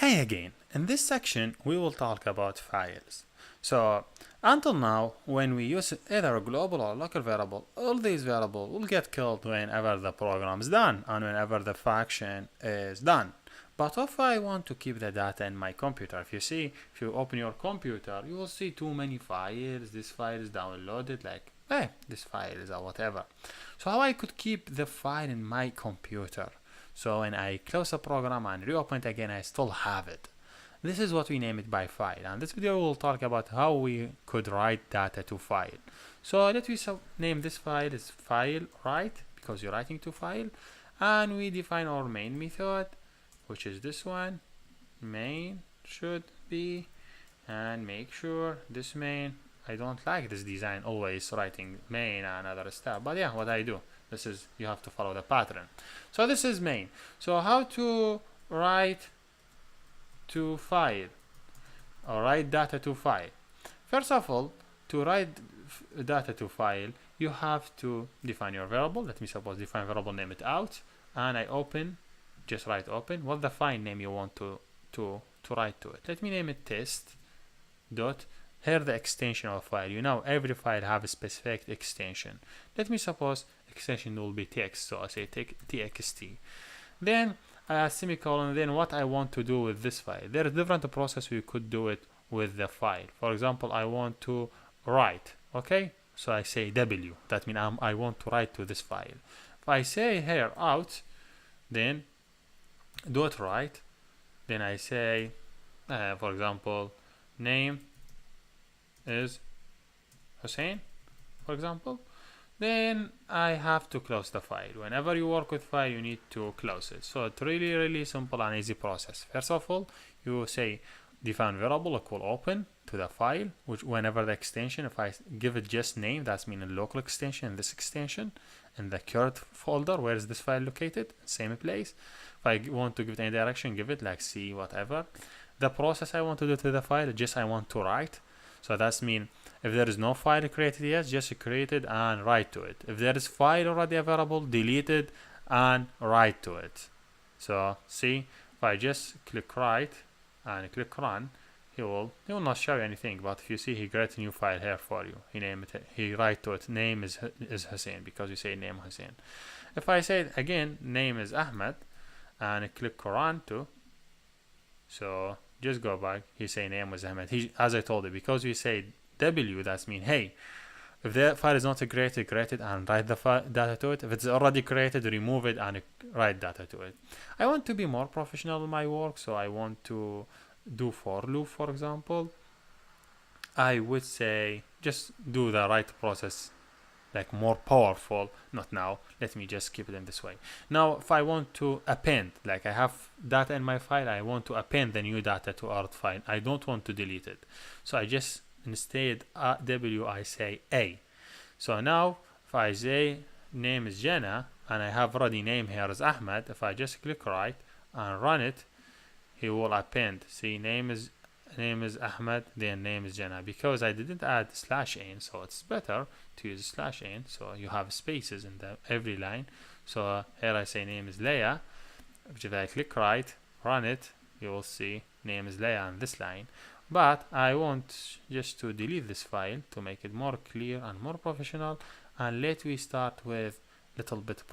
Hi again. In this section, we will talk about files. So, until now, when we use either a global or local variable, all these variables will get killed whenever the program is done and whenever the function is done. But if I want to keep the data in my computer, if you open your computer, you will see too many files. This file is downloaded, this file is whatever. So how I could keep the file in my computer? So when I close the program and reopen it again, I still have it. This is what we name it by file. And this video will talk about how we could write data to file. So let me name this file as file write, because you're writing to file. And we define our main method, which is this one. Main should be, and make sure this main, I don't like this design, always writing main and other stuff. But yeah, what I do. This is, you have to follow the pattern. So this is main. So how to write to file or write data to file? First of all, to write data to file, you have to define your variable. Let me suppose define variable, name it out, and I open, just write open. What the file name you want to write to it? Let me name it test dot. Here the extension of file. You know every file have a specific extension. Let me suppose extension will be text, so I say txt. Then I add semicolon. Then what I want to do with this file? There is different process we could do it with the file. For example, I want to write. Okay, so I say w. That means I want to write to this file. If I say here out, then dot write. Then I say, for example, name is Hussein, for example. Then I have to close the file. Whenever you work with file, you need to close it. So it's really simple and easy process. First of all, you say define variable equal open to the file, which whenever the extension, if I give it just name, that's mean a local extension in this extension, in the current folder, where is this file located? Same place. If I want to give it any direction, give it like C, whatever. The process I want to do to the file, just I want to write. So that's mean if there is no file created yet, just create it and write to it. If there is file already available, delete it and write to it. So see, if I just click write and click run, he will not show you anything. But if you see, he creates a new file here for you. He write to it. Name is Hussein, because you say name Hussein. If I say again, name is Ahmed, and I click run too. So just go back. He say name was Ahmed. As I told you, because we say W, that's mean hey, if the file is not created, create it and write the data to it. If it's already created, remove it and write data to it. I want to be more professional in my work, so I want to do for loop, for example. I would say just do the right process, like more powerful. Not now, let me just keep it in this way. Now if I want to append, like I have data in my file, I want to append the new data to our file. I don't want to delete it, so I just instead W I say A. So now if I say name is Jenna and I have already name here as Ahmed, if I just click right and run it, he will append. See, name is Ahmed, then name is Jenna, because I didn't add /n, so it's better to use /n, so you have spaces in every line. So here I say name is Leah. If I click right, run it, you will see name is Leah on this line. But I want just to delete this file to make it more clear and more professional. And let we start with little bit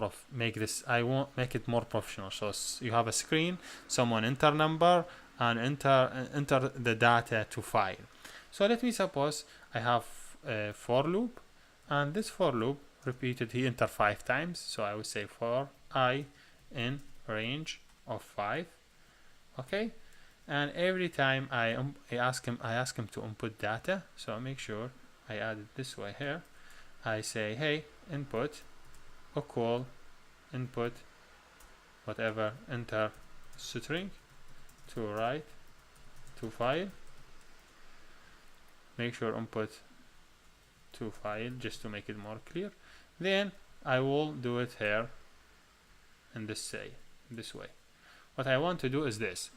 I won't make it more professional. So you have a screen, someone enter number and enter the data to file. So let me suppose I have a for loop, and this for loop repeated, he enter 5 times. So I would say for I in range of 5. Okay, and every time I ask him to input data. So make sure I add it this way here. I say hey, input equal input whatever, enter string to write to file. Make sure input to file, just to make it more clear. Then I will do it here in this way. What I want to do is this.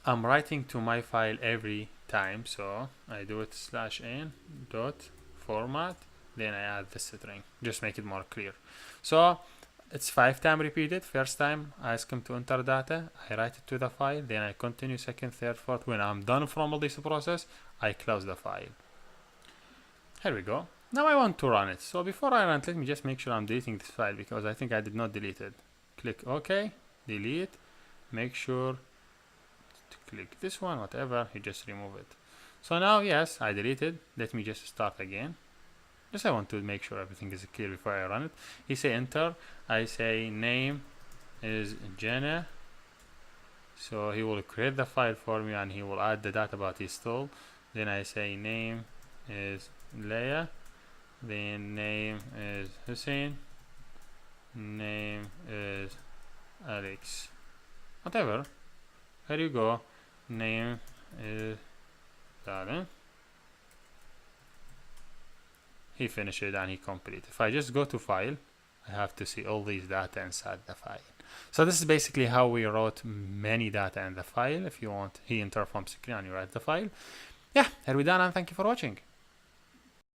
I'm writing to my file every time, so I do it /n dot format, then I add the string, just make it more clear. So it's 5 times repeated. First time I ask him to enter data, I write it to the file, then I continue second, third, fourth. When I'm done from all this process, I close the file. Here we go. Now I want to run it. So before I run it, let me just make sure I'm deleting this file because I think I did not delete it. Click OK, delete, make sure to click this one, whatever, you just remove it. So now, yes, I deleted. Let me just start again. Just I want to make sure everything is clear before I run it. He say enter, I say name is Jenna. So he will create the file for me and he will add the data about install. Then I say name is Leia. Then name is Hussein. Name is Alex. Whatever. Here you go. Name is Darren. He finished it and he completed. If I just go to file, I have to see all these data inside the file. So this is basically how we wrote many data in the file. If you want, he enter from screen and you write the file. Yeah, here we done and thank you for watching.